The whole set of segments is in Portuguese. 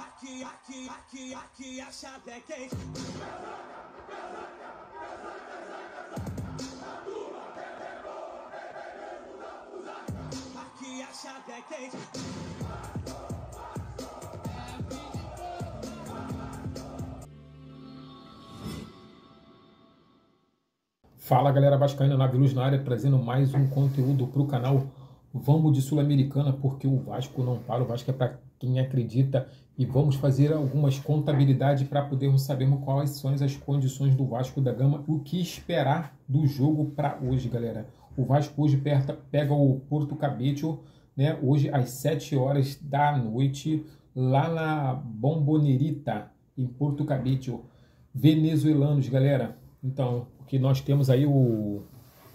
Aqui a chave é quente. Aqui a chave é quente. Fala galera vascaína, Navilus na área, trazendo mais um conteúdo para o canal. Vamos de Sul-Americana, porque o Vasco não para, o Vasco é para quem acredita, e vamos fazer algumas contabilidades para podermos saber quais são as condições do Vasco da Gama, o que esperar do jogo para hoje, galera. O Vasco hoje pega o Porto Caboclo, né, hoje às 7 horas da noite, lá na Bombonera, em Porto Caboclo. Venezuelanos, galera. Então, porque nós temos aí o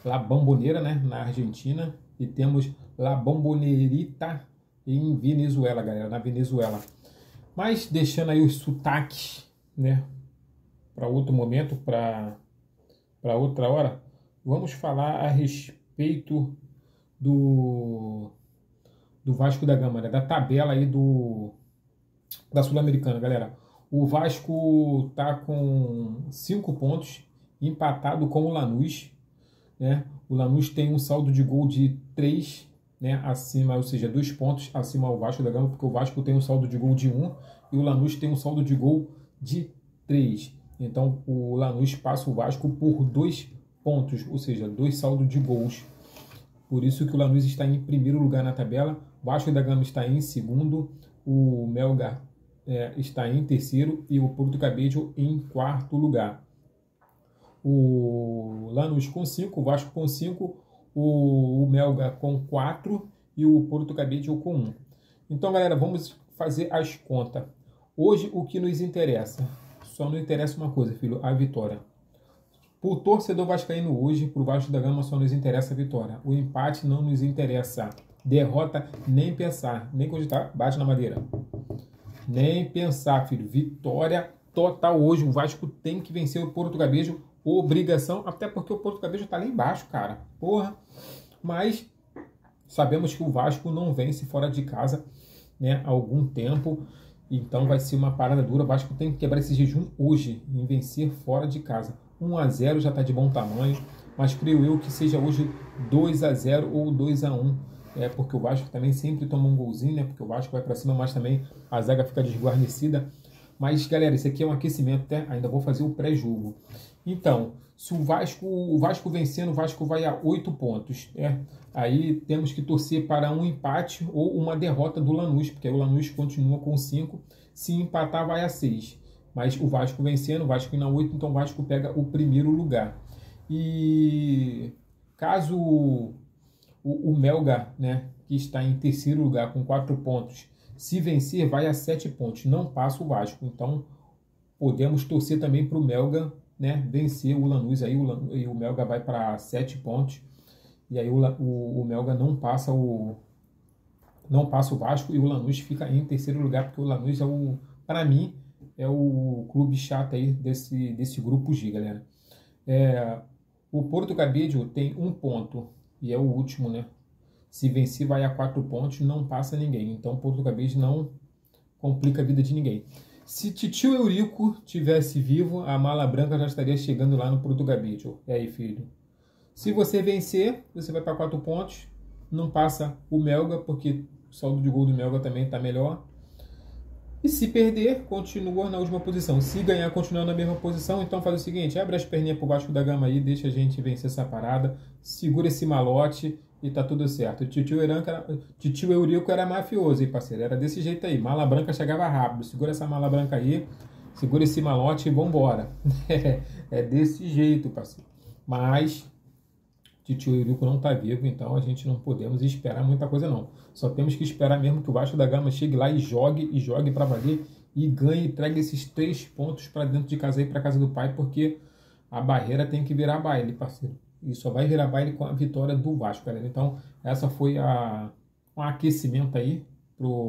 La Bombonera, né, na Argentina, e temos La Bombonerita em Venezuela, galera, na Venezuela. Mas deixando aí os sotaques, né, para outro momento, para outra hora, vamos falar a respeito do Vasco da Gama, né, da tabela aí da Sul-Americana, galera. O Vasco tá com 5 pontos, empatado com o Lanús, né? O Lanús tem um saldo de gol de 3, né, acima, ou seja, 2 pontos acima ao Vasco da Gama, porque o Vasco tem um saldo de gol de 1 e o Lanús tem um saldo de gol de 3. Então o Lanús passa o Vasco por 2 pontos, ou seja, 2 saldos de gols. Por isso que o Lanús está em primeiro lugar na tabela, o Vasco da Gama está em segundo, o Melgar está em terceiro e o Porto Caboclo em quarto lugar. O Lanús com 5, o Vasco com 5, o Melgar com 4 e o Porto Caboclo com 1. Então, galera, vamos fazer as contas. Hoje, o que nos interessa? Só não interessa uma coisa, filho, a vitória. Para o torcedor vascaíno hoje, para o Vasco da Gama, só nos interessa a vitória. O empate não nos interessa. Derrota, nem pensar, nem cogitar, bate na madeira. Nem pensar, filho. Vitória total hoje. O Vasco tem que vencer o Porto Caboclo. Obrigação, até porque o Porto Caboclo está lá embaixo, cara. Porra. Mas sabemos que o Vasco não vence fora de casa, né, há algum tempo. Então vai ser uma parada dura. O Vasco tem que quebrar esse jejum hoje em vencer fora de casa. 1 a 0 já está de bom tamanho. Mas creio eu que seja hoje 2 a 0 ou 2 a 1. Porque o Vasco também sempre toma um golzinho, né? Porque o Vasco vai para cima, mas também a zaga fica desguarnecida. Mas, galera, isso aqui é um aquecimento, tá? Ainda vou fazer o pré-jogo. Então, se o Vasco vencendo, o Vasco vai a 8 pontos, né? Aí temos que torcer para um empate ou uma derrota do Lanús, porque aí o Lanús continua com 5. Se empatar, vai a 6. Mas o Vasco vencendo, o Vasco indo a 8, então o Vasco pega o primeiro lugar. E caso o Melgar, né, que está em terceiro lugar com 4 pontos, se vencer, vai a 7 pontos. Não passa o Vasco. Então, podemos torcer também para o Melgar, né, vencer o Lanús. Aí o Melgar vai para 7 pontos. E aí o Melgar não passa o Vasco e o Lanús fica em terceiro lugar, porque o Lanús para mim, é o clube chato aí desse grupo G, galera. O Porto Caboclo tem 1 ponto e é o último, né? Se vencer, vai a 4 pontos, não passa ninguém. Então, o Porto Caboclo não complica a vida de ninguém. Se Titio Eurico tivesse vivo, a mala branca já estaria chegando lá no Porto Caboclo. E aí, filho? Se você vencer, você vai para 4 pontos, não passa o Melgar, porque o saldo de gol do Melgar também está melhor. E se perder, continua na última posição. Se ganhar, continua na mesma posição. Então faz o seguinte, abre as perninhas pro Vasco da Gama aí, deixa a gente vencer essa parada, segura esse malote e tá tudo certo. O Titio Eurico era mafioso, hein, parceiro? Era desse jeito aí, mala branca chegava rápido. Segura essa mala branca aí, segura esse malote e vambora. É desse jeito, parceiro. Mas Titio Eurico não tá vivo, então a gente não podemos esperar muita coisa não. Só temos que esperar mesmo que o Vasco da Gama chegue lá e jogue para valer e ganhe e traga esses 3 pontos para dentro de casa aí, para casa do pai, porque a barreira tem que virar baile, parceiro. E só vai virar baile com a vitória do Vasco, galera. Então, essa foi um aquecimento aí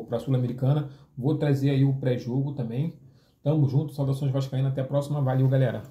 para a Sul-Americana. Vou trazer aí o pré-jogo também. Tamo junto, saudações vascaínas, até a próxima. Valeu, galera.